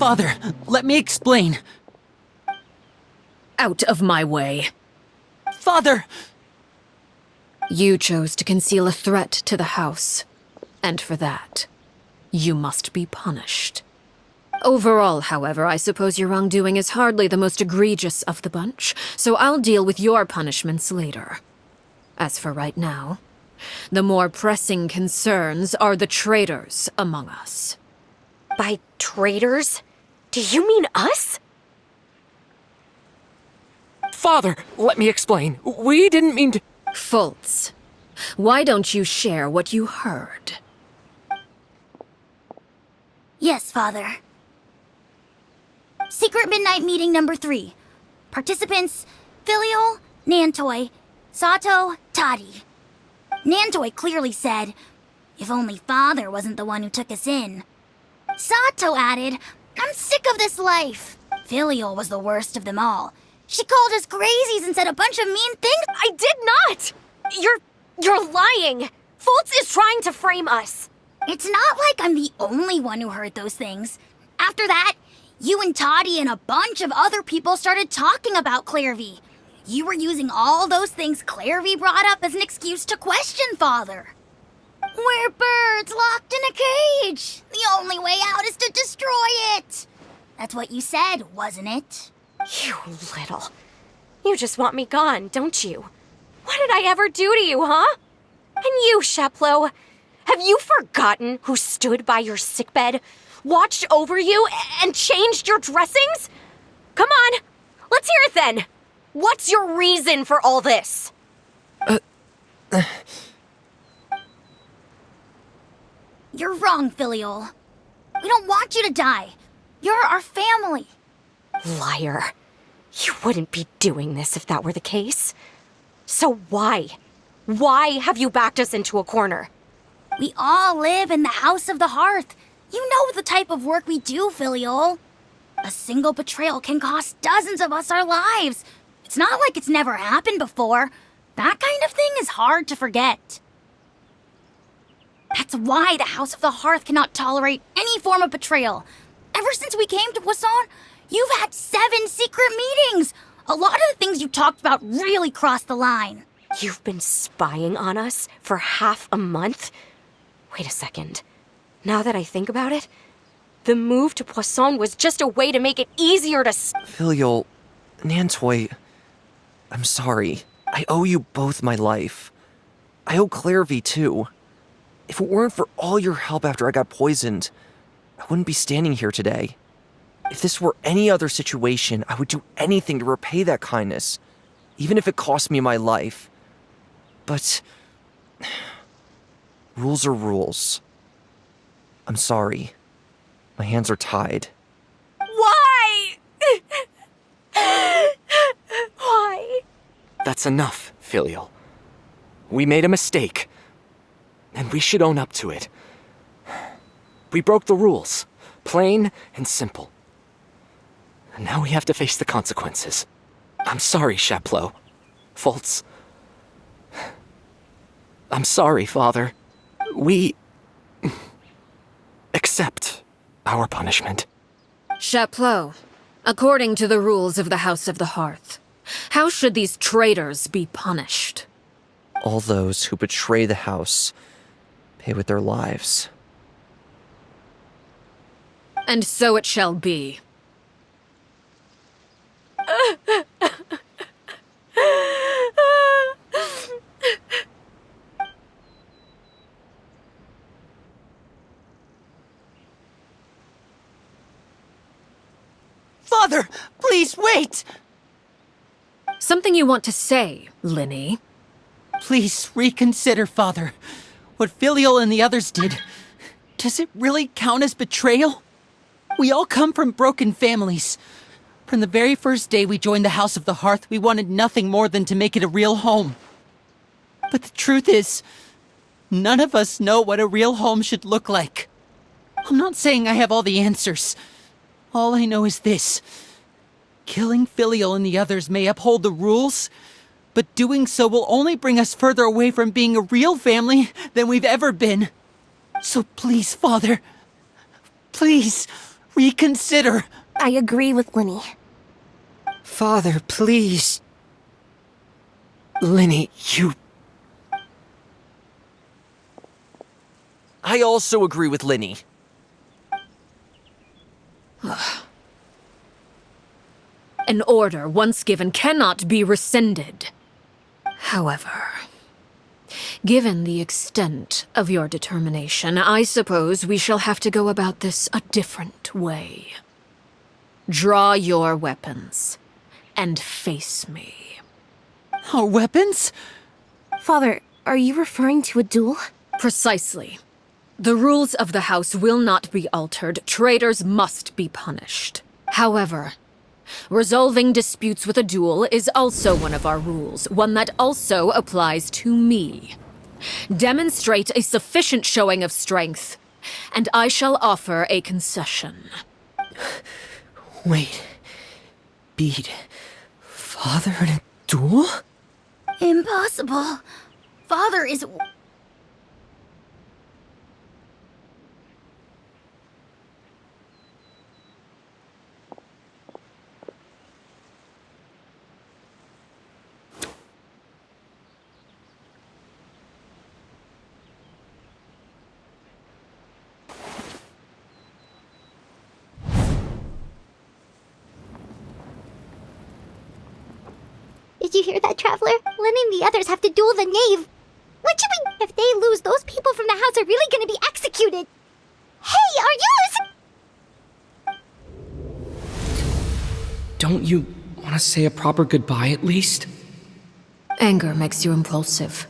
Father, let me explain. Out of my way. Father! You chose to conceal a threat to the house, and for that, you must be punished. Overall, however, I suppose your wrongdoing is hardly the most egregious of the bunch, so I'll deal with your punishments later. As for right now, the more pressing concerns are the traitors among us. By traitors? Do you mean us? Father, let me explain. We didn't mean to— Fultz, why don't you share what you heard? Yes, Father. Secret Midnight Meeting number 3. Participants, Filial, Nantoy, Sato, Toddy. Nantoy clearly said, if only Father wasn't the one who took us in. Sato added, I'm sick of this life. Filial was the worst of them all. She called us crazies and said a bunch of mean things. I did not! You're lying! Fultz is trying to frame us. It's not like I'm the only one who heard those things. After that, you and Toddy and a bunch of other people started talking about Clairvy. You were using all those things Clairvy brought up as an excuse to question Father. We're birds locked in a cage. The only way out is to destroy it. That's what you said, wasn't it? You little. You just want me gone, don't you? What did I ever do to you, huh? And you, Sheplo, have you forgotten who stood by your sickbed, watched over you, and changed your dressings? Come on, let's hear it then. What's your reason for all this? You're wrong, Filial. We don't want you to die. You're our family. Liar. You wouldn't be doing this if that were the case. So why? Why have you backed us into a corner? We all live in the House of the Hearth. You know the type of work we do, Filial. A single betrayal can cost dozens of us our lives. It's not like it's never happened before. That kind of thing is hard to forget. That's why the House of the Hearth cannot tolerate any form of betrayal. Ever since we came to Poisson, you've had 7 secret meetings. A lot of the things you talked about really crossed the line. You've been spying on us for half a month? Wait a second. Now that I think about it, the move to Poisson was just a way to make it easier to Filial, Nantoy, I'm sorry. I owe you both my life. I owe Clairvy too. If it weren't for all your help after I got poisoned, I wouldn't be standing here today. If this were any other situation, I would do anything to repay that kindness, even if it cost me my life. But rules are rules. I'm sorry. My hands are tied. Why? Why? That's enough, Filial. We made a mistake, and we should own up to it. We broke the rules, plain and simple. And now we have to face the consequences. I'm sorry, Sheplo. Fultz. I'm sorry, Father. We accept our punishment. Chapleau, according to the rules of the House of the Hearth, how should these traitors be punished? All those who betray the house pay with their lives. And so it shall be. Father, please wait! Something you want to say, Linny? Please reconsider, Father. What Filial and the others did, does it really count as betrayal? We all come from broken families. From the very first day we joined the House of the Hearth, we wanted nothing more than to make it a real home. But the truth is, none of us know what a real home should look like. I'm not saying I have all the answers. All I know is this. Killing Filial and the others may uphold the rules, but doing so will only bring us further away from being a real family than we've ever been. So please, Father, please, reconsider. I agree with Linny. Father, please. Linny, you. I also agree with Linny. An order once given cannot be rescinded. However, given the extent of your determination, I suppose we shall have to go about this a different way. Draw your weapons and face me. Our weapons? Father, are you referring to a duel? Precisely. The rules of the house will not be altered. Traitors must be punished. However, resolving disputes with a duel is also one of our rules, one that also applies to me. Demonstrate a sufficient showing of strength, and I shall offer a concession. Wait. Beat Father in a duel? Impossible. Father is... Did you hear that, Traveler? Lenny and the others have to duel the knave. What should we... If they lose, those people from the house are really gonna be executed. Hey, are you Don't you want to say a proper goodbye at least? Anger makes you impulsive.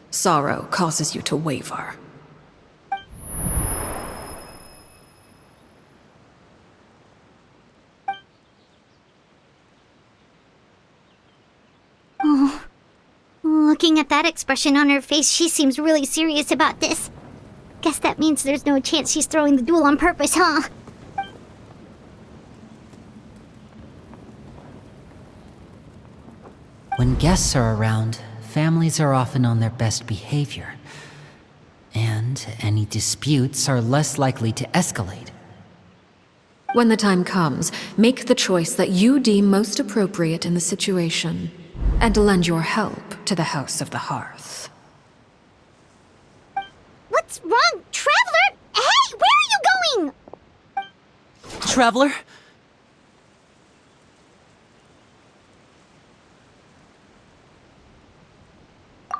Sorrow causes you to waver. Looking at that expression on her face, she seems really serious about this. Guess that means there's no chance she's throwing the duel on purpose, huh? When guests are around, families are often on their best behavior. And any disputes are less likely to escalate. When the time comes, make the choice that you deem most appropriate in the situation, and lend your help to the House of the Hearth. What's wrong, Traveler? Hey, where are you going? Traveler?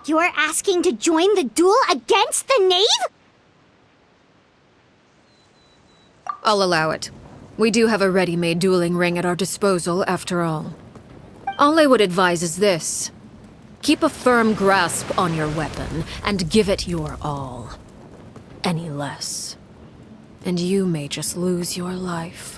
You're asking to join the duel against the knave? I'll allow it. We do have a ready-made dueling ring at our disposal, after all. All I would advise is this. Keep a firm grasp on your weapon, and give it your all. Any less, and you may just lose your life.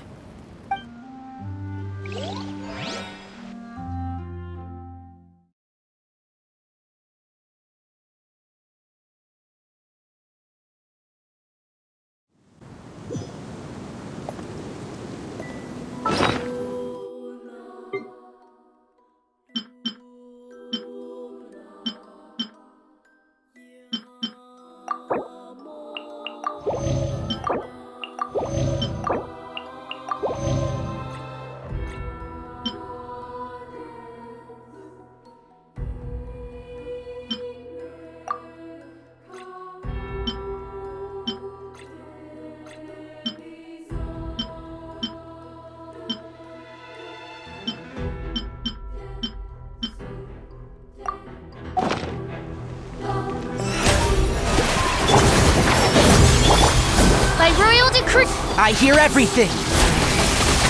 By royal decree... I hear everything!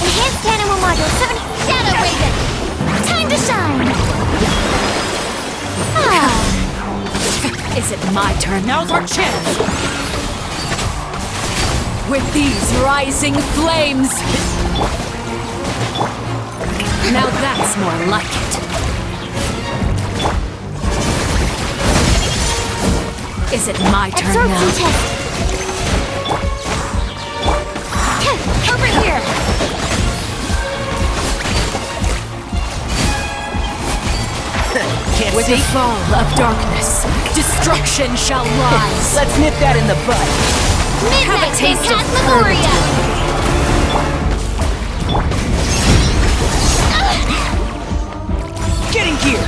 Enhanced Animal Module 7... Shadow Raven! Time to shine! Is it my turn? Now's our chance! With these rising flames! Now that's more like it. Is it my turn Absorption now? test! Over here! Can't With see. the fall of darkness, destruction shall rise. Let's nip that in the bud. Midnight taste of Phantasmagoria! Getting here!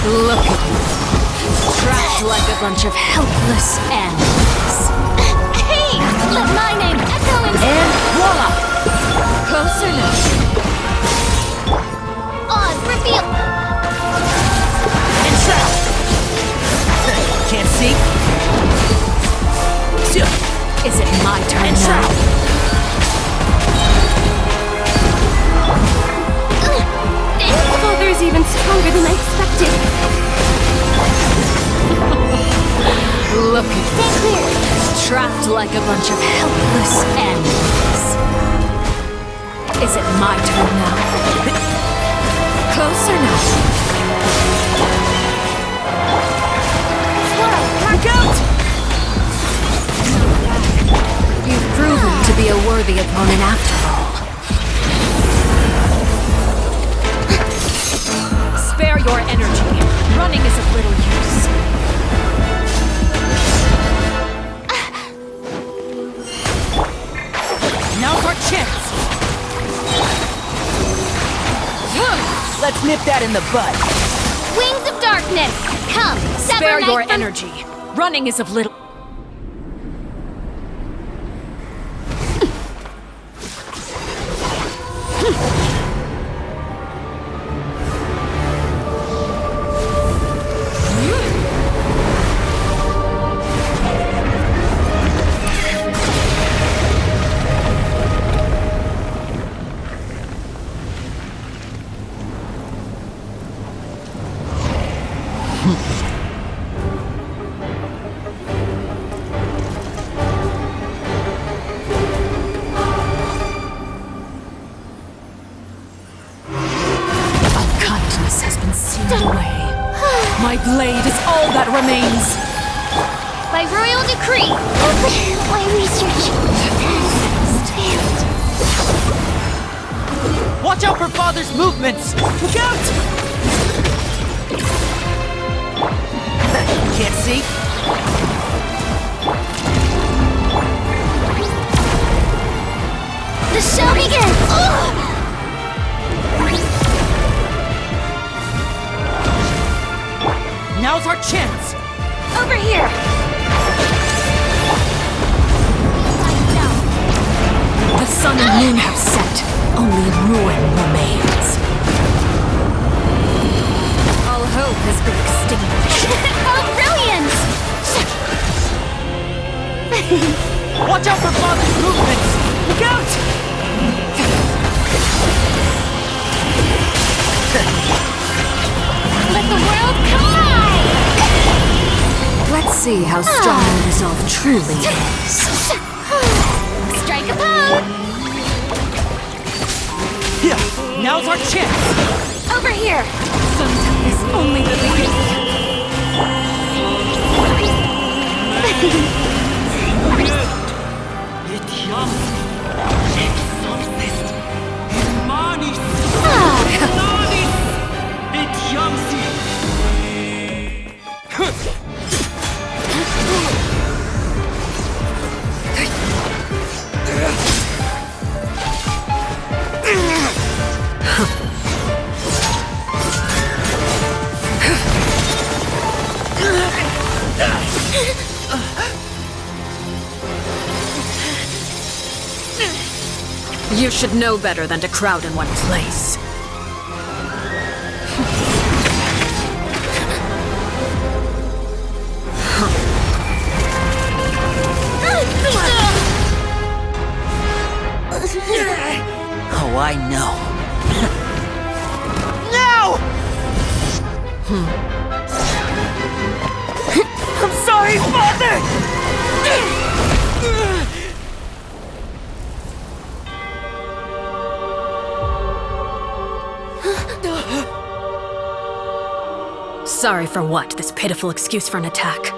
Look at you. Trapped like a bunch of helpless animals. Hey! Let my name echo in... And voila! Closer now. Oz, reveal... Entrap! Can't see? Is it my turn now? Father's even stronger than I expected. Look at you. Trapped like a bunch of helpless animals. Is it my turn now? Closer now. Look out! You've proven to be a worthy opponent after all. Spare your energy. Running is of little use. Now's our chance! Let's nip that in the bud. Wings of darkness! Come, sever Spare night your from... energy. Running is of little... Has been sealed away. My blade is all that remains. By royal decree. My research failed. Watch out for Father's movements! Look out! Can't see? The show begins! Now's our chance! Over here! The sun and moon have set. Only ruin remains. All hope has been extinguished. Oh, brilliant! Watch out for Father's movements! Look out! Let the world collide! Let's see how strong your resolve truly is. Strike a pose! Yeah, now's our chance! Over here! Sometimes only the beginning. You should know better than to crowd in one place. Oh, I know. No! I'm sorry, Father! Sorry for what? This pitiful excuse for an attack.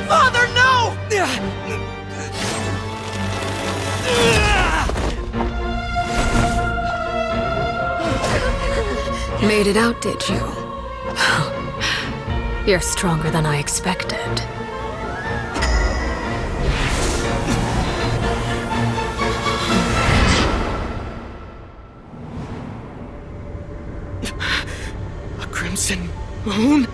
Father, no! Made it out, did you? You're stronger than I expected. A crimson moon?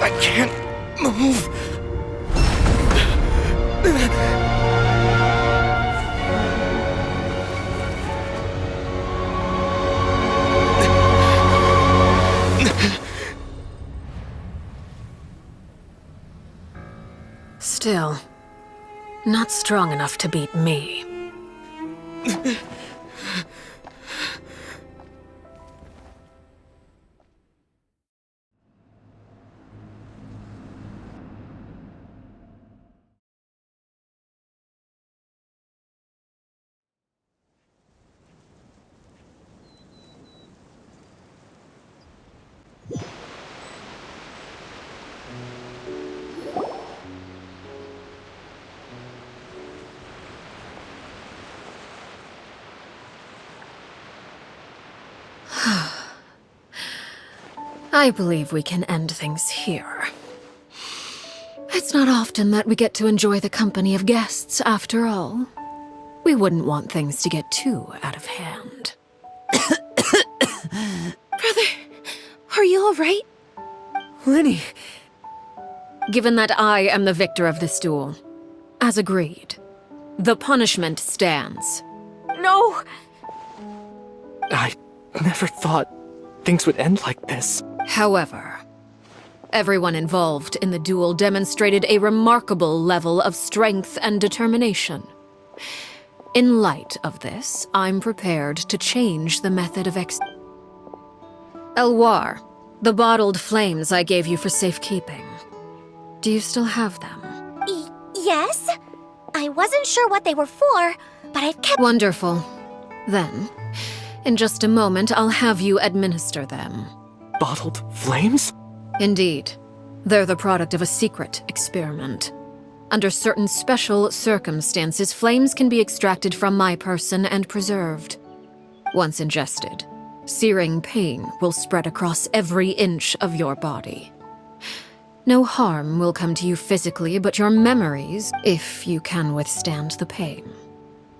I can't move. Still, not strong enough to beat me. I believe we can end things here. It's not often that we get to enjoy the company of guests, after all. We wouldn't want things to get too out of hand. Brother, are you alright? Lenny. Given that I am the victor of this duel, as agreed, the punishment stands. No! I never thought things would end like this. However, everyone involved in the duel demonstrated a remarkable level of strength and determination. In light of this, I'm prepared to change the method of Elwar, the bottled flames I gave you for safekeeping. Do you still have them? Yes? I wasn't sure what they were for, but I've kept— Wonderful. Then, in just a moment, I'll have you administer them. Bottled flames? Indeed. They're the product of a secret experiment. Under certain special circumstances, flames can be extracted from my person and preserved. Once ingested, searing pain will spread across every inch of your body. No harm will come to you physically, but your memories, if you can withstand the pain.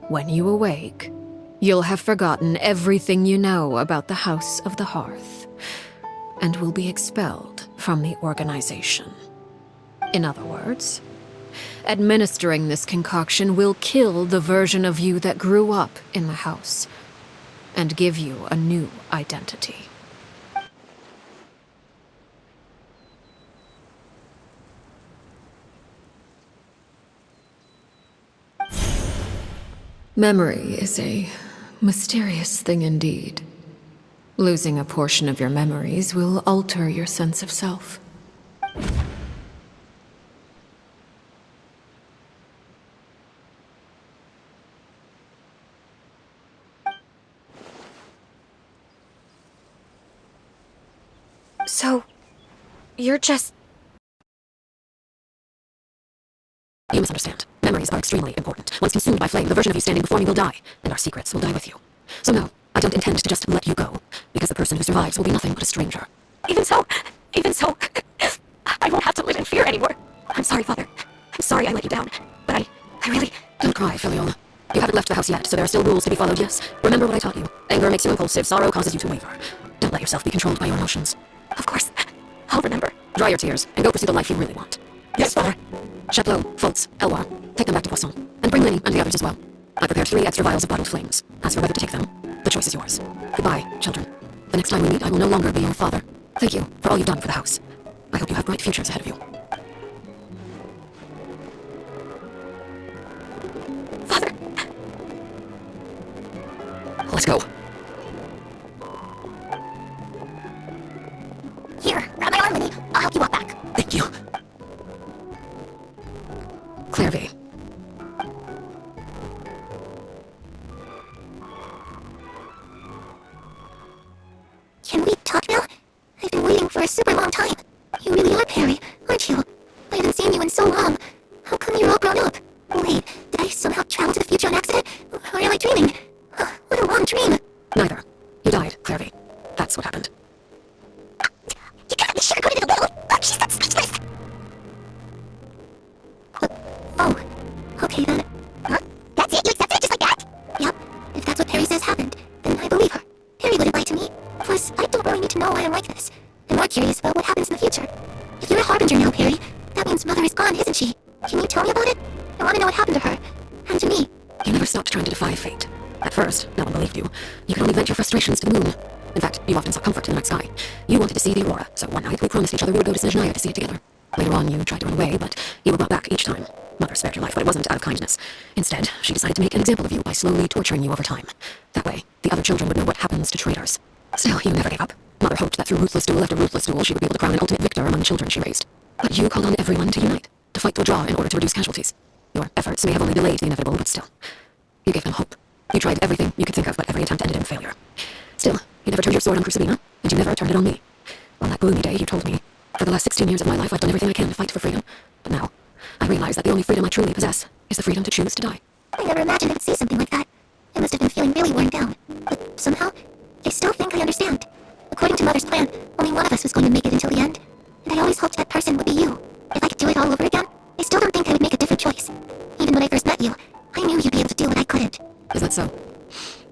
When you awake, you'll have forgotten everything you know about the House of the Hearth, and will be expelled from the organization. In other words, administering this concoction will kill the version of you that grew up in the house, and give you a new identity. Memory is a mysterious thing indeed. Losing a portion of your memories will alter your sense of self. So, you're just... You misunderstand. Memories are extremely important. Once consumed by flame, the version of you standing before me will die, and our secrets will die with you. So no, I don't intend to just let you go, because the person who survives will be nothing but a stranger. Even so, I won't have to live in fear anymore. I'm sorry, Father. I'm sorry I let you down, but I really... Don't cry, Filiola. You haven't left the house yet, so there are still rules to be followed, yes? Remember what I taught you. Anger makes you impulsive, sorrow causes you to waver. Don't let yourself be controlled by your emotions. Of course, I'll remember. Dry your tears, and go pursue the life you really want. Yes, Father. Chaplot, Fultz, Elwar, take them back to Poisson, and bring Lenny and the others as well. I prepared 3 extra vials of bottled flames. As for whether to take them, the choice is yours. Goodbye, children. The next time we meet, I will no longer be your father. Thank you for all you've done for the house. I hope you have bright futures ahead of you. Father! Let's go. been so long. How come you're all grown up? Wait, did I somehow travel to the future on accident? Or am I dreaming? What a long dream. Neither. You died, Clairvy. That's what happened. You got me sugar-coated a little. Look, she's not speechless. Oh, okay then. Huh? That's it? You accepted it just like that? Yep. If that's what Perry says happened, then I believe her. Perry wouldn't lie to me. Plus, I don't really need to know why I'm like this. I'm more curious about what happens in the future. If you're a harbinger now, Perry, that means Mother is gone, isn't she? Can you tell me about it? I want to know what happened to her. And to me. You never stopped trying to defy fate. At first, no one believed you. You could only vent your frustrations to the moon. In fact, you often sought comfort in the night sky. You wanted to see the aurora, so one night we promised each other we would go to Snezhnaya to see it together. Later on, you tried to run away, but you were brought back each time. Mother spared your life, but it wasn't out of kindness. Instead, she decided to make an example of you by slowly torturing you over time. That way, the other children would know what happens to traitors. Still, you never gave up. Mother hoped that through ruthless duel after ruthless duel, she would be able to crown an ultimate victor among the children she raised. But you called on everyone to unite, to fight to a draw in order to reduce casualties. Your efforts may have only delayed the inevitable, but still. You gave them hope. You tried everything you could think of, but every attempt ended in failure. Still, you never turned your sword on Crucibina, and you never turned it on me. On that gloomy day, you told me, for the last 16 years of my life, I've done everything I can to fight for freedom. But now, I realize that the only freedom I truly possess is the freedom to choose to die. I never imagined I would say something like that. I must have been feeling really worn down. But somehow, I still think I understand. According to Mother's plan, only one of us was going to make it until the end. And I always hoped that person would be you. If I could do it all over again, I still don't think I would make a different choice. Even when I first met you, I knew you'd be able to do what I couldn't. Is that so?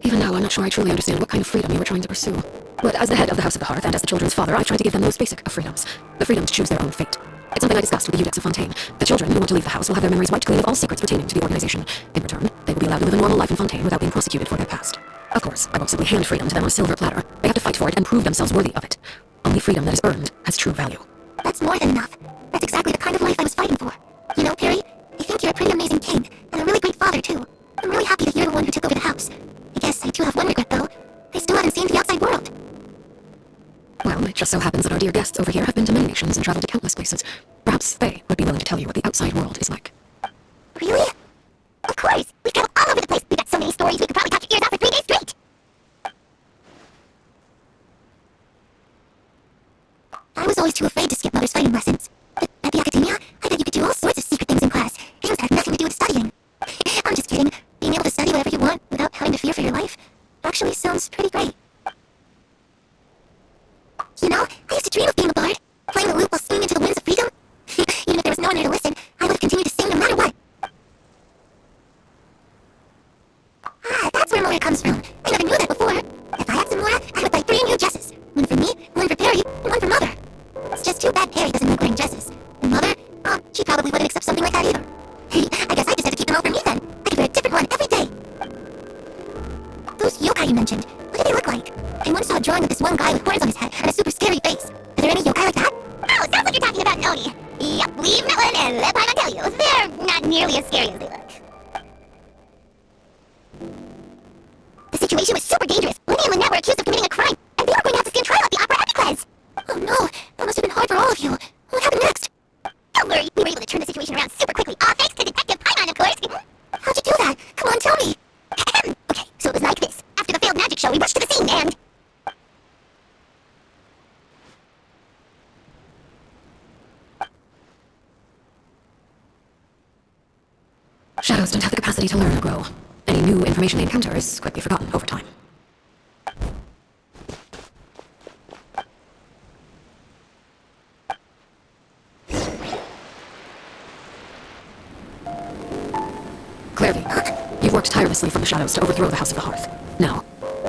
Even now, I'm not sure I truly understand what kind of freedom you were trying to pursue. But as the head of the House of the Hearth and as the children's father, I've tried to give them the most basic of freedoms. The freedom to choose their own fate. It's something I discussed with the Eudex of Fontaine. The children who want to leave the house will have their memories wiped clean of all secrets pertaining to the organization. In return, they will be allowed to live a normal life in Fontaine without being prosecuted for their past. Of course, I won't simply hand freedom to them on a silver platter. They have to fight for it and prove themselves worthy of it. Only freedom that is earned has true value. That's more than enough. That's exactly the kind of life I was fighting for. You know, Perry, I think you're a pretty amazing king, and a really great father, too. I'm really happy that you're the one who took over the house. I guess I do have one regret, though. I still haven't seen the outside world. Well, it just so happens that our dear guests over here have been to many nations and traveled to countless places. Perhaps they would be willing to tell you what the outside world is like. Really? Of course! We've traveled all over the place! We've got so many stories we could probably talk your ears out for 3 days straight! I was always too afraid to skip Mother's fighting lessons. But at the academia, I bet you could do all sorts of secret things in class. Things that have nothing to do with studying. I'm just kidding. Being able to study whatever you want without having to fear for your life actually sounds pretty great. You know, I used to dream of being a bard, playing the lute while swinging into the winds of freedom. Even if there was no one there to listen, I would have continued to sing no matter what. Ah, that's where Mora comes from. I never knew that before. If I had some Mora, I would buy 3 new dresses. One for me, one for Perry, and one for Mother. It's just too bad Perry doesn't like wearing dresses. And Mother, she probably wouldn't accept something like that either. I guess I just have to keep them all for me then. I could wear a different one every day. Those yokai you mentioned, what do they look like? I once saw a drawing of this one guy with horns on his head and a super scary face. Are there any yokai like that? Oh, sounds like you're talking about Noni. Yep, leave that one and let Paimon tell you. They're not nearly as scary as they look. The situation was super dangerous. Lenny and Lynette were accused of committing a crime, and they were going to have to stand trial at the Opera Epiclese. Oh no, that must have been hard for all of you. What happened next? Don't worry, we were able to turn the situation around super quickly. All thanks to Detective Paimon, of course. How'd you do that? Come on, tell me. Okay, so it was like this. After the failed magic show, we rushed to the scene and... Shadows don't have the capacity to learn or grow. Any new information they encounter is quickly forgotten over time. Clairvy, you've worked tirelessly from the shadows to overthrow the House of the Hearth. Now,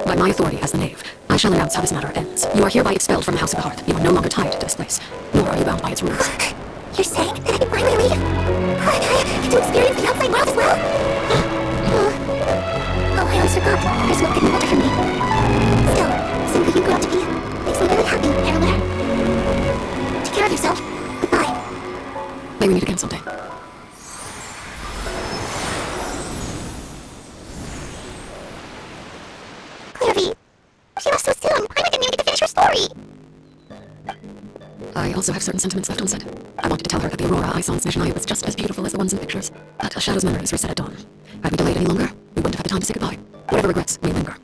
by my authority as the Knave, I shall announce how this matter ends. You are hereby expelled from the House of the Hearth. You are no longer tied to this place, nor are you bound by its rules. You're saying that I can finally leave? I get to experience the outside world as well? Oh, I almost forgot. There's no getting older for me. Still, seeing who you grew up to be makes me really happy, Caroline. Take care of yourself. Goodbye. May we meet again someday. Clairvy, she left so soon. Paimon didn't even get to finish her story. I also have certain sentiments left unsaid. I wanted to tell her that the aurora I saw in Snezhnaya was just as beautiful as the ones in the pictures. But a shadow's memories reset at dawn. Had we delayed any longer, we wouldn't have had the time to say goodbye. Whatever regrets may linger,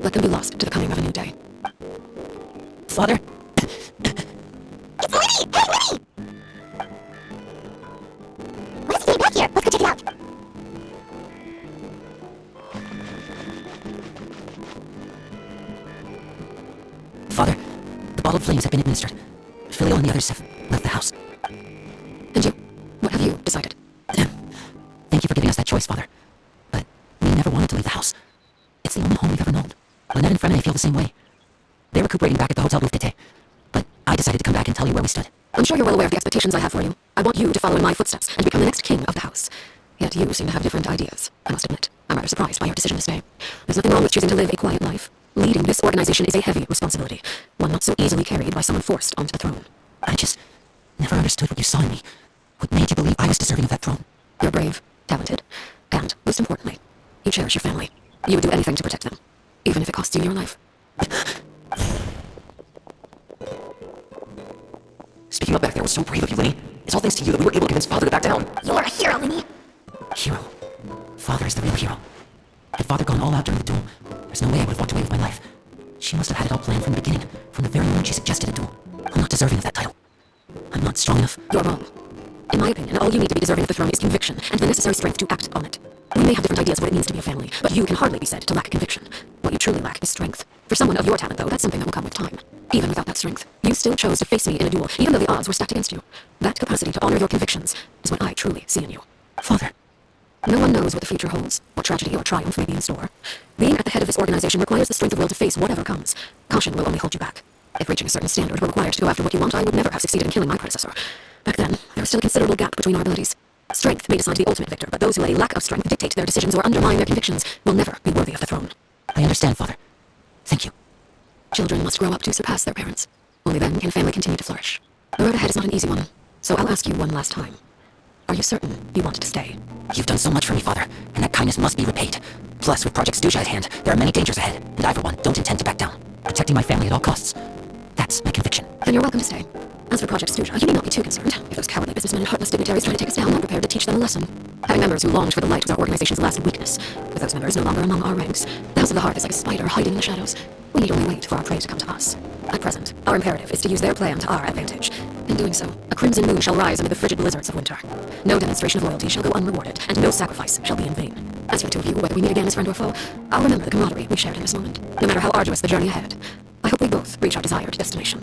let them be lost to the coming of a new day. Father? It's Lenny! Hey, Lenny! flames have been administered. Filial and the others have left the house. And you? What have you decided? Thank you for giving us that choice, Father. But we never wanted to leave the house. It's the only home we've ever known. Lynette and Fremine feel the same way. They're recuperating back at the Hotel Bouffete. But I decided to come back and tell you where we stood. I'm sure you're well aware of the expectations I have for you. I want you to follow in my footsteps and become the next king of the house. Yet you seem to have different ideas, I must admit. I'm rather surprised by your decision to stay. There's nothing wrong with choosing to live a quiet life. Leading this organization is a heavy responsibility, one not so easily carried by someone forced onto the throne. I just never understood what you saw in me. What made you believe I was deserving of that throne? You're brave, talented, and, most importantly, you cherish your family. You would do anything to protect them, even if it costs you your life. Speaking up back there was so brave of you, Linny. It's all thanks to you that we were able to convince Father to back down. You're a hero, Linny. Hero. Father is the real hero. Had Father gone all out during the duel, there's no way I would have walked away with my life. She must have had it all planned from the beginning, from the very moment she suggested a duel. I'm not deserving of that title. I'm not strong enough. You're wrong. In my opinion, all you need to be deserving of the throne is conviction and the necessary strength to act on it. We may have different ideas of what it means to be a family, but you can hardly be said to lack conviction. What you truly lack is strength. For someone of your talent, though, that's something that will come with time. Even without that strength, you still chose to face me in a duel, even though the odds were stacked against you. That capacity to honor your convictions is what I truly see in you. Father. No one knows what the future holds, what tragedy or triumph may be in store. Being at the head of this organization requires the strength of will to face whatever comes. Caution will only hold you back. If reaching a certain standard were required to go after what you want, I would never have succeeded in killing my predecessor. Back then, there was still a considerable gap between our abilities. Strength may decide the ultimate victor, but those who let a lack of strength dictate their decisions or undermine their convictions will never be worthy of the throne. I understand, Father. Thank you. Children must grow up to surpass their parents. Only then can family continue to flourish. The road ahead is not an easy one, so I'll ask you one last time. Are you certain you want to stay? You've done so much for me, Father, and that kindness must be repaid. Plus, with Project Stooja at hand, there are many dangers ahead, and I, for one, don't intend to back down. Protecting my family at all costs. That's my conviction. Then you're welcome to stay. As for Project Stooja, you need not be too concerned. If those cowardly businessmen and heartless dignitaries try to take us down, I'm prepared to teach them a lesson. Having members who longed for the light was our organization's last weakness. With those members no longer among our ranks, the House of the Heart is like a spider hiding in the shadows. We need only wait for our prey to come to us. At present, our imperative is to use their plan to our advantage. In doing so, a crimson moon shall rise amid the frigid blizzards of winter. No demonstration of loyalty shall go unrewarded, and no sacrifice shall be in vain. As for the two of you, whether we meet again as friend or foe, I'll remember the camaraderie we shared in this moment, no matter how arduous the journey ahead. I hope we both reach our desired destination.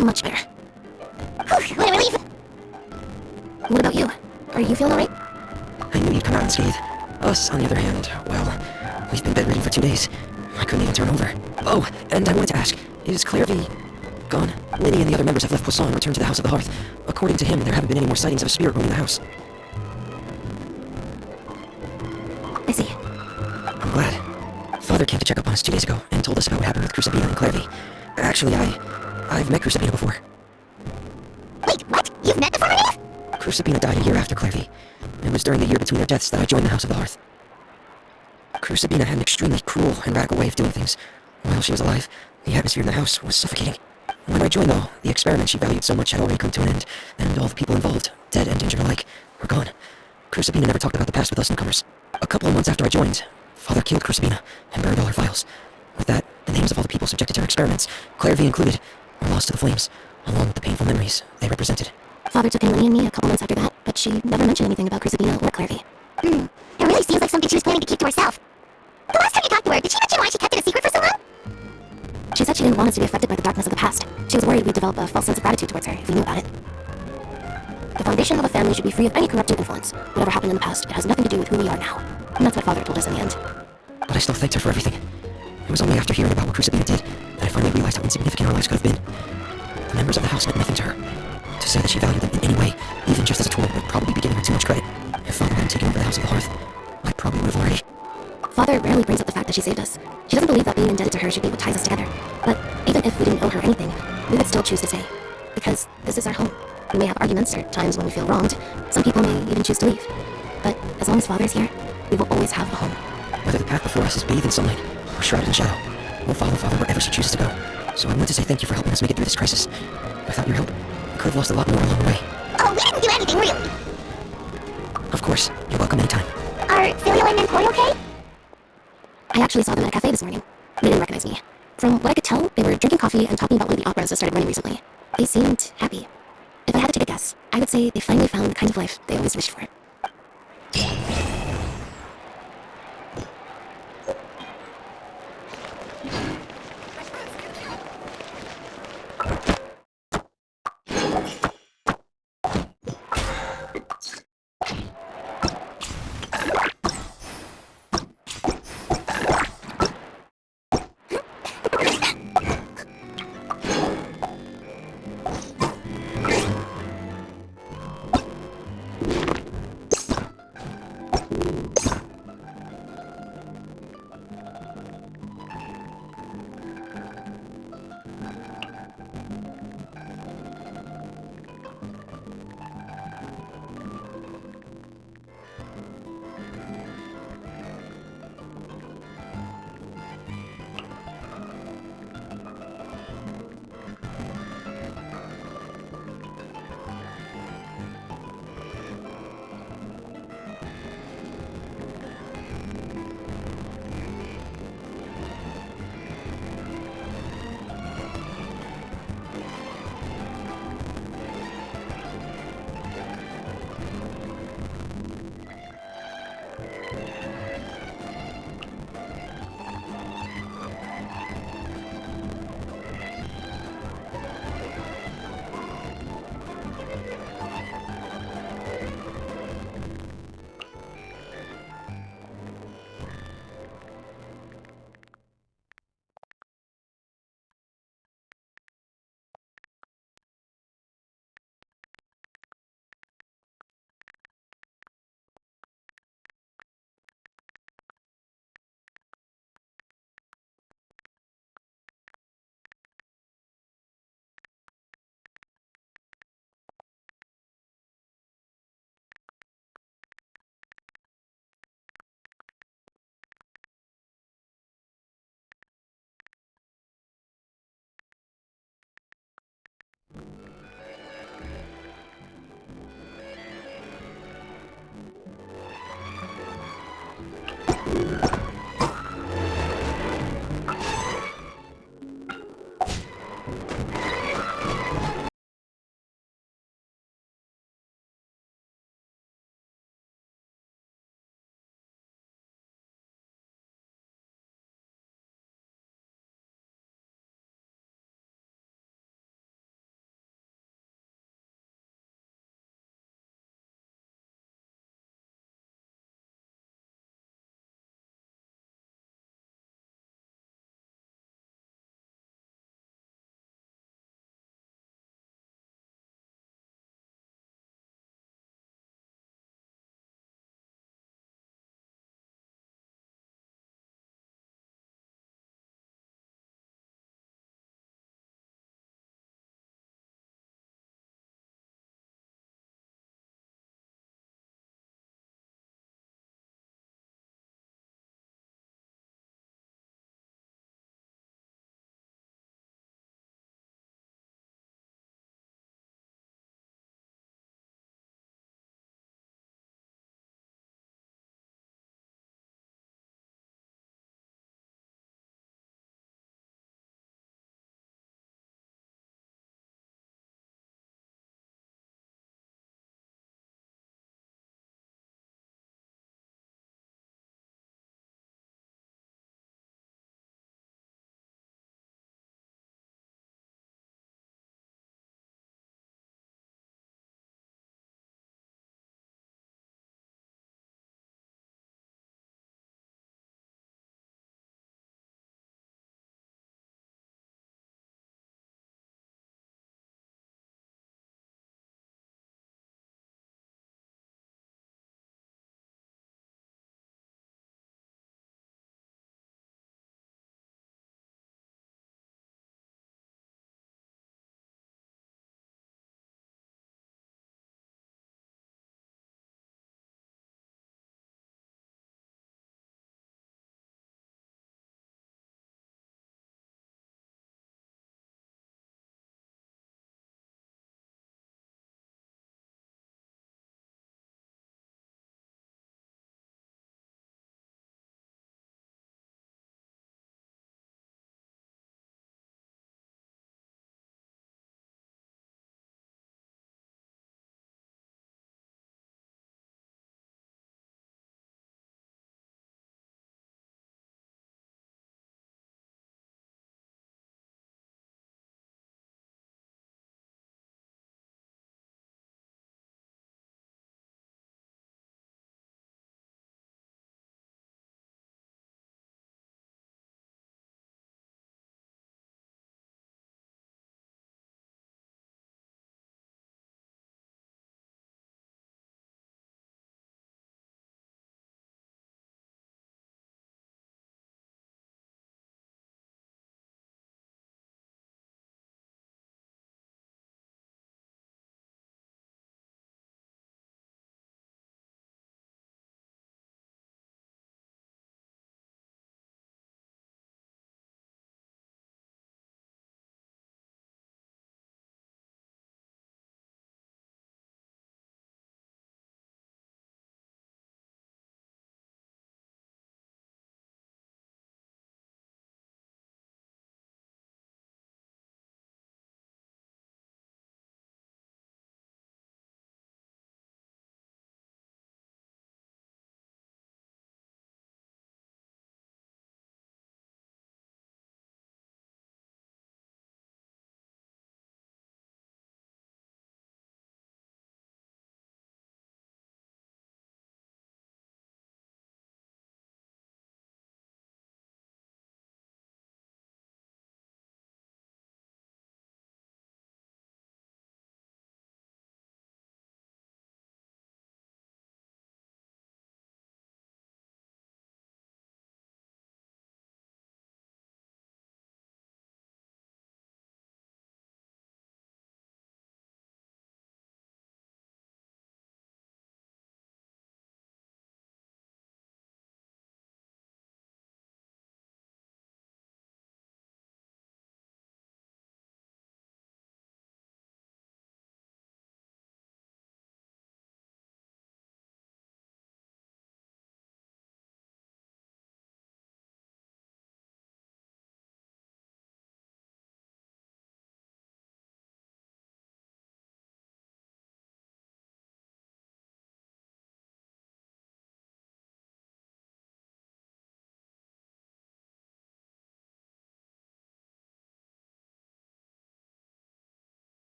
Much better. Whew, what a relief! What about you? Are you feeling alright? I knew you'd come out unscathed. Us, on the other hand, well, we've been bedridden for 2 days. I couldn't even turn over. Oh, and I wanted to ask, is Clairvy gone? Linny and the other members have left Poisson and returned to the House of the Hearth. According to him, there haven't been any more sightings of a spirit roaming the house. I see. I'm glad. Father came to check up on us 2 days ago and told us about what happened with Crucibina and Clairvy. Actually, I've met Crucibina before. Wait, what? You've met the former native? Crucibina died a year after Clairvy. It was during the year between their deaths that I joined the House of the Hearth. Crucibina had an extremely cruel and radical way of doing things. While she was alive, the atmosphere in the house was suffocating. When I joined, though, the experiment she valued so much had already come to an end, and all the people involved, dead and injured alike, were gone. Crucibina never talked about the past with us newcomers. A couple of months after I joined, Father killed Crucibina and burned all her files. With that, the names of all the people subjected to her experiments, Clairvy included, were lost to the flames, along with the painful memories they represented. Father took in Linny and me a couple months after that, but she never mentioned anything about Crucibina or Clairvy. It really seems like something she was planning to keep to herself. The last time you talked to her, did she mention why she kept it a secret for so long? She said she didn't want us to be affected by the darkness of the past. She was worried we'd develop a false sense of gratitude towards her if we knew about it. The foundation of a family should be free of any corrupting influence. Whatever happened in the past, it has nothing to do with who we are now. And that's what Father told us in the end. But I still thanked her for everything. It was only after hearing about what Crucibina did that I finally realized how insignificant our lives could have been. The members of the house meant nothing to her. To say that she valued them in any way, even just as a tool, would probably be giving her too much credit. If Father hadn't taken over the House of the Hearth, I probably would have already. Father rarely brings up the fact that she saved us. She doesn't believe that being indebted to her should be what ties us together. But even if we didn't owe her anything, choose to say. Because this is our home. We may have arguments or times when we feel wronged. Some people may even choose to leave. But as long as Father is here, we will always have a home. Whether the path before us is bathed in sunlight or shrouded in shadow, we'll follow Father wherever she chooses to go. So I want to say thank you for helping us make it through this crisis. Without your help, we could have lost a lot more along the way. Oh, we didn't do anything, really. Of course, you're welcome anytime. Are Filial and Nantoy okay? I actually saw them at a cafe this morning. They didn't recognize me. From what I could tell, they were drinking coffee and talking about one of the operas that started running recently. They seemed happy. If I had to take a guess, I would say they finally found the kind of life they always wished for.